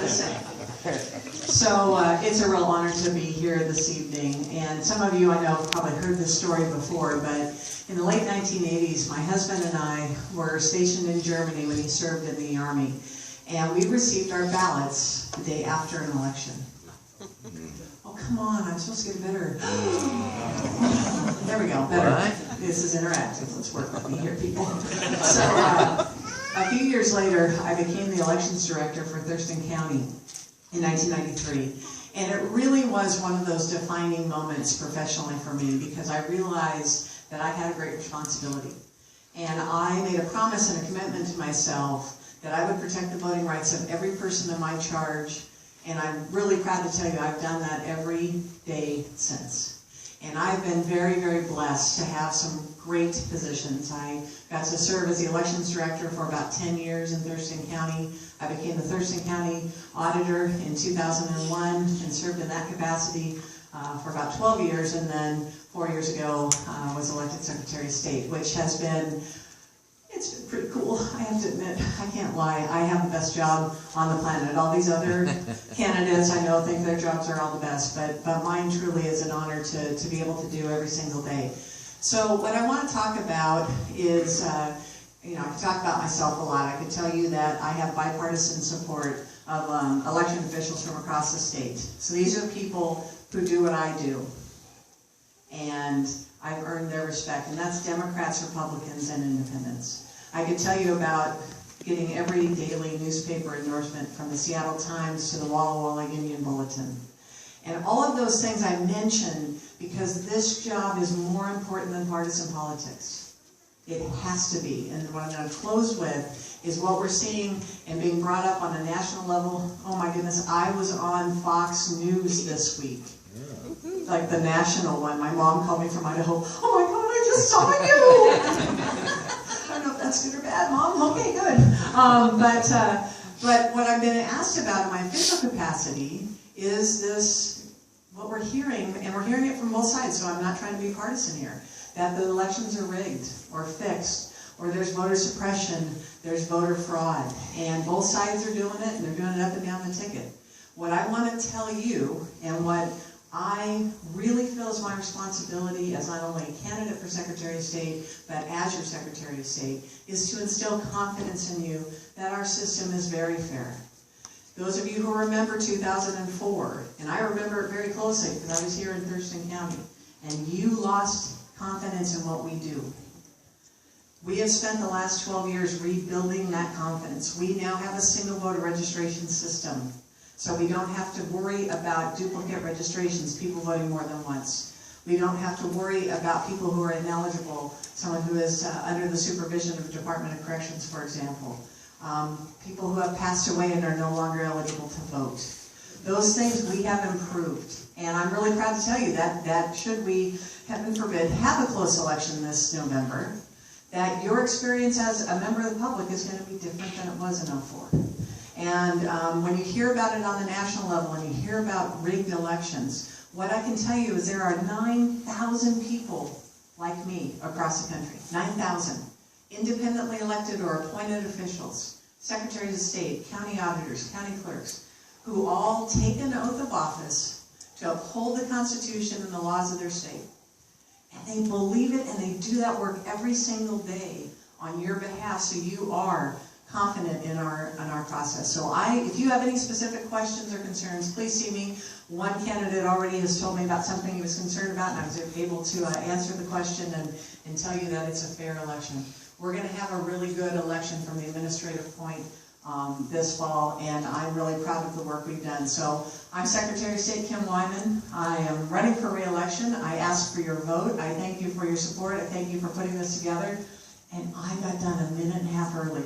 just saying. So it's a real honor to be here this evening, and some of you I know have probably heard this story before, but in the late 1980s, my husband and I were stationed in Germany when he served in the Army, and we received our ballots the day after an election. Oh, come on, I'm supposed to get better. There we go, better. What? This is interactive. Let's work with me here, people. So a few years later, I became the elections director for Thurston County in 1993. And it really was one of those defining moments professionally for me, because I realized that I had a great responsibility. And I made a promise and a commitment to myself that I would protect the voting rights of every person in my charge. And I'm really proud to tell you I've done that every day since. And I've been very, very blessed to have some great positions. I got to serve as the elections director for about 10 years in Thurston County. I became the Thurston County auditor in 2001 and served in that capacity for about 12 years. And then 4 years ago, was elected Secretary of State, which has been, it's been pretty cool. I have to admit, I can't lie. I have the best job on the planet. All these other candidates I know think their jobs are all the best, but mine truly is an honor to be able to do every single day. So what I want to talk about is, I can talk about myself a lot. I can tell you that I have bipartisan support of election officials from across the state. So these are people who do what I do, and I've earned their respect, and that's Democrats, Republicans, and Independents. I could tell you about getting every daily newspaper endorsement from the Seattle Times to the Walla Walla Union Bulletin. And all of those things I mention because this job is more important than partisan politics. It has to be. And what I'm going to close with is what we're seeing and being brought up on a national level. Oh my goodness, I was on Fox News this week. Like the national one. My mom called me from Idaho. Oh my God, I just saw you! I don't know if that's good or bad, Mom. Okay, good. But what I've been asked about in my official capacity is this, what we're hearing, and we're hearing it from both sides, so I'm not trying to be partisan here, that the elections are rigged or fixed, or there's voter suppression, there's voter fraud, and both sides are doing it, and they're doing it up and down the ticket. What I want to tell you, and what I really feel is my responsibility as not only a candidate for Secretary of State, but as your Secretary of State, is to instill confidence in you that our system is very fair. Those of you who remember 2004, and I remember it very closely because I was here in Thurston County, and you lost confidence in what we do. We have spent the last 12 years rebuilding that confidence. We now have a single voter registration system. So we don't have to worry about duplicate registrations, people voting more than once. We don't have to worry about people who are ineligible, someone who is under the supervision of the Department of Corrections, for example. People who have passed away and are no longer eligible to vote. Those things we have improved. And I'm really proud to tell you that should we, heaven forbid, have a close election this November, that your experience as a member of the public is going to be different than it was in '04. And when you hear about it on the national level and you hear about rigged elections, what I can tell you is there are 9,000 people like me across the country, 9,000, independently elected or appointed officials, secretaries of state, county auditors, county clerks, who all take an oath of office to uphold the Constitution and the laws of their state. And they believe it, and they do that work every single day on your behalf, so you are confident in our process. So if you have any specific questions or concerns, please see me. One candidate already has told me about something he was concerned about, and I was able to answer the question and tell you that it's a fair election. We're going to have a really good election from the administrative point this fall, and I'm really proud of the work we've done. So I'm Secretary of State Kim Wyman. I am running for re-election. I ask for your vote. I thank you for your support. I thank you for putting this together. And I got done a minute and a half early.